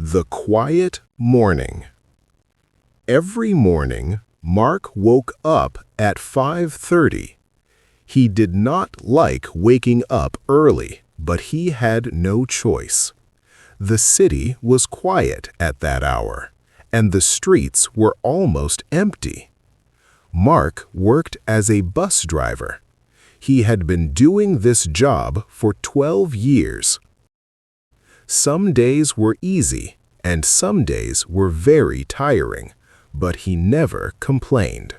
The quiet morning. Every morning, Mark woke up at 5:30. He did not like waking up early, but he had no choice. The city was quiet at that hour, and the streets were almost empty. Mark worked as a bus driver. He had been doing this job for 12 years. Some days were easy, and some days were very tiring, but he never complained.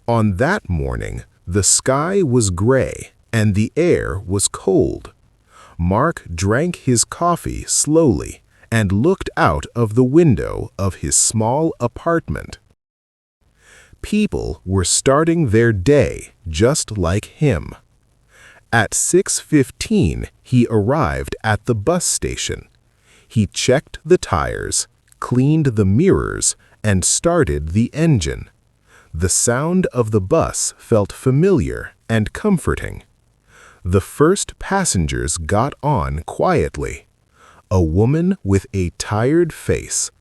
On that morning, the sky was gray and the air was cold. Mark drank his coffee slowly and looked out of the window of his small apartment. People were starting their day just like him. At 6:15, he arrived at the bus station. He checked the tires, cleaned the mirrors, and started the engine. The sound of the bus felt familiar and comforting. The first passengers got on quietly. A woman with a tired face,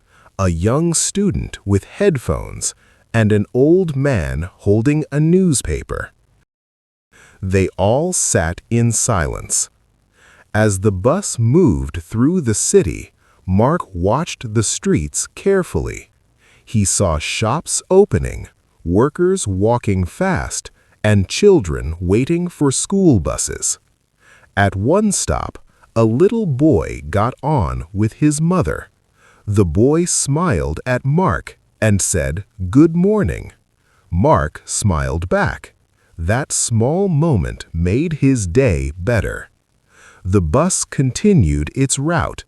a young student with headphones, and an old man holding a newspaper. They all sat in silence. As the bus moved through the city, Mark watched the streets carefully. He saw shops opening, workers walking fast, and children waiting for school buses. At one stop, a little boy got on with his mother. The boy smiled at Mark and said, "Good morning." Mark smiled back. That small moment made his day better. The bus continued its route.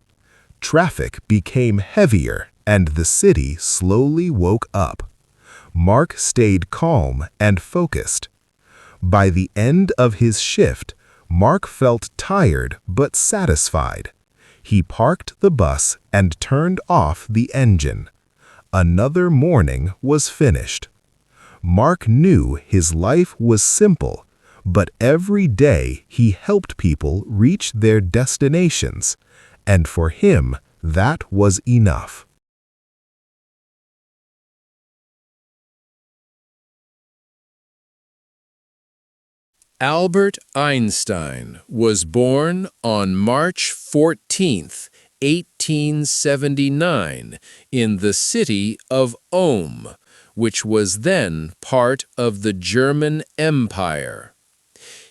Traffic became heavier and the city slowly woke up. Mark stayed calm and focused. By the end of his shift, Mark felt tired but satisfied. He parked the bus and turned off the engine. Another morning was finished. Mark knew his life was simple, but every day he helped people reach their destinations, and for him that was enough. Albert Einstein was born on March 14, 1879, in the city of Ulm, which was then part of the German Empire.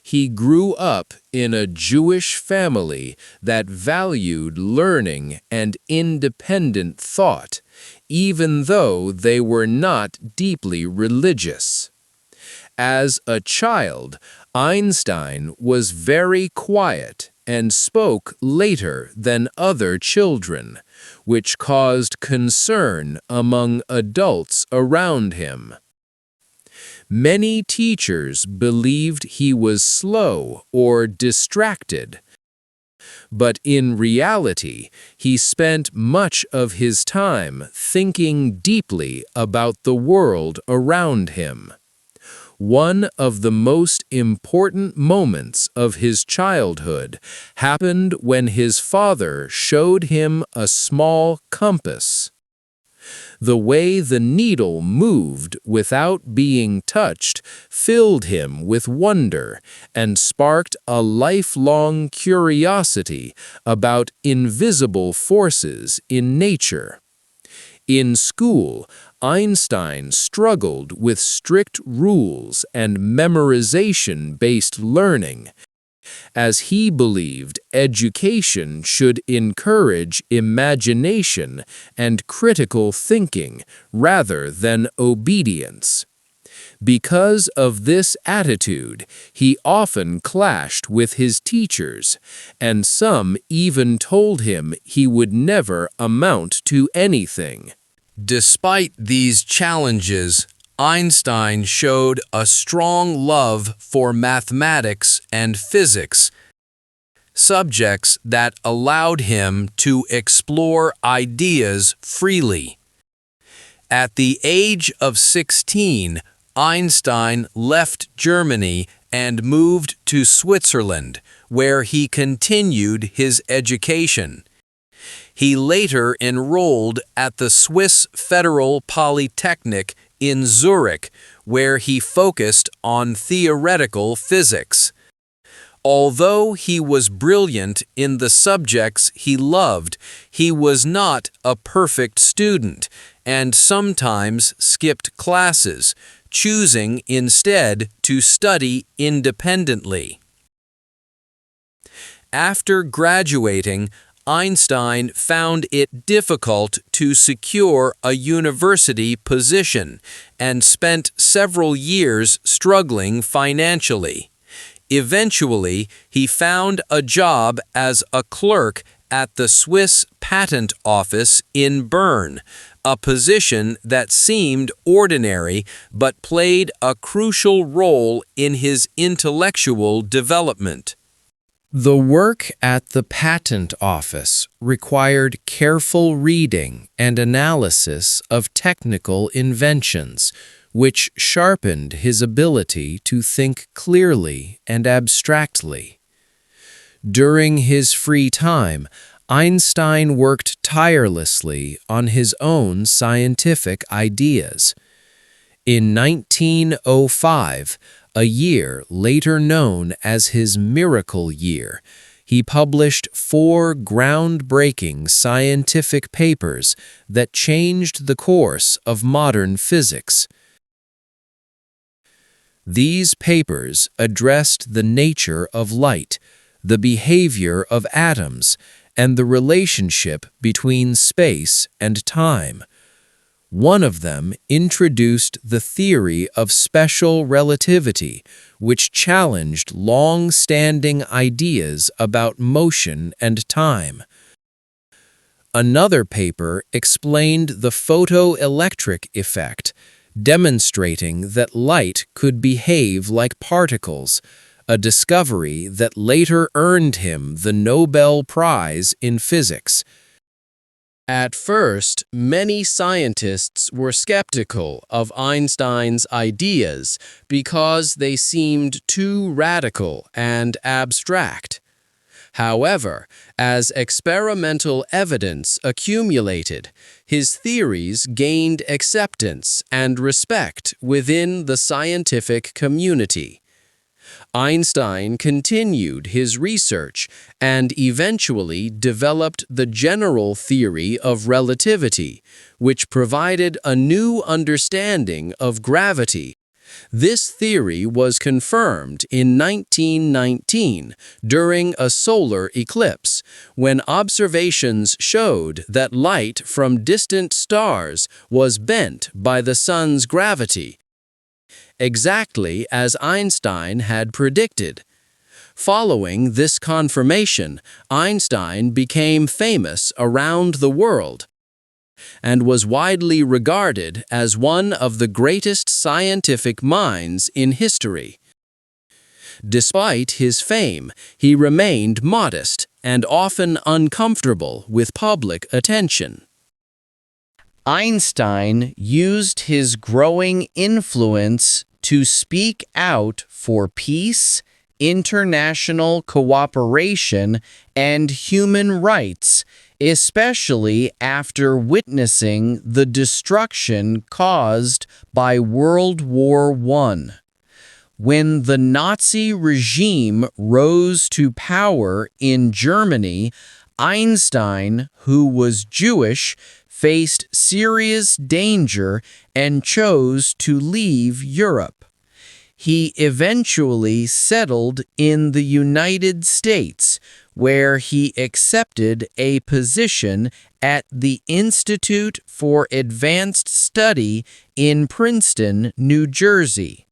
He grew up in a Jewish family that valued learning and independent thought, even though they were not deeply religious. As a child, Einstein was very quiet and spoke later than other children, which caused concern among adults around him. Many teachers believed he was slow or distracted, but in reality, he spent much of his time thinking deeply about the world around him. One of the most important moments of his childhood happened when his father showed him a small compass. The way the needle moved without being touched filled him with wonder and sparked a lifelong curiosity about invisible forces in nature. In school, Einstein struggled with strict rules and memorization-based learning, as he believed education should encourage imagination and critical thinking rather than obedience. Because of this attitude, he often clashed with his teachers, and some even told him he would never amount to anything. Despite these challenges, Einstein showed a strong love for mathematics and physics, subjects that allowed him to explore ideas freely. At the age of 16, Einstein left Germany and moved to Switzerland, where he continued his education. He later enrolled at the Swiss Federal Polytechnic in Zurich, where he focused on theoretical physics. Although he was brilliant in the subjects he loved, he was not a perfect student and sometimes skipped classes, choosing instead to study independently. After graduating, Einstein found it difficult to secure a university position and spent several years struggling financially. Eventually, he found a job as a clerk at the Swiss Patent Office in Bern, a position that seemed ordinary but played a crucial role in his intellectual development. The work at the Patent Office required careful reading and analysis of technical inventions, which sharpened his ability to think clearly and abstractly. During his free time, Einstein worked tirelessly on his own scientific ideas. In 1905, a year later known as his miracle year, he published 4 groundbreaking scientific papers that changed the course of modern physics. These papers addressed the nature of light, the behavior of atoms, and the relationship between space and time. One of them introduced the theory of special relativity, which challenged long-standing ideas about motion and time. Another paper explained the photoelectric effect, demonstrating that light could behave like particles, a discovery that later earned him the Nobel Prize in Physics. At first, many scientists were skeptical of Einstein's ideas because they seemed too radical and abstract. However, as experimental evidence accumulated, his theories gained acceptance and respect within the scientific community. Einstein continued his research and eventually developed the general theory of relativity, which provided a new understanding of gravity. This theory was confirmed in 1919 during a solar eclipse, when observations showed that light from distant stars was bent by the sun's gravity, exactly as Einstein had predicted. Following this confirmation, Einstein became famous around the world and was widely regarded as one of the greatest scientific minds in history. Despite his fame, he remained modest and often uncomfortable with public attention. Einstein used his growing influence to speak out for peace, international cooperation, and human rights, especially after witnessing the destruction caused by World War I. When the Nazi regime rose to power in Germany, Einstein, who was Jewish, faced serious danger and chose to leave Europe. He eventually settled in the United States, where he accepted a position at the Institute for Advanced Study in Princeton, New Jersey.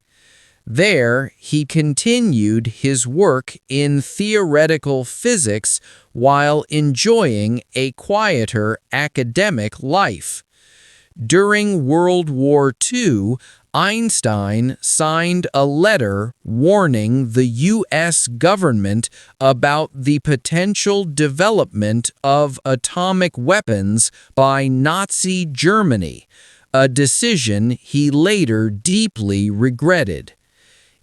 There, he continued his work in theoretical physics while enjoying a quieter academic life. During World War II, Einstein signed a letter warning the U.S. government about the potential development of atomic weapons by Nazi Germany, a decision he later deeply regretted.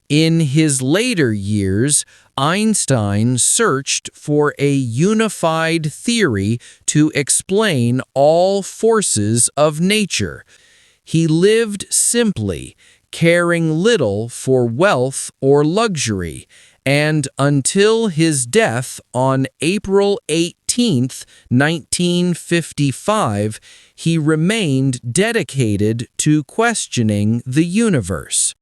In his later years, Einstein searched for a unified theory to explain all forces of nature. He lived simply, caring little for wealth or luxury, and until his death on April 18, 1955, he remained dedicated to questioning the universe.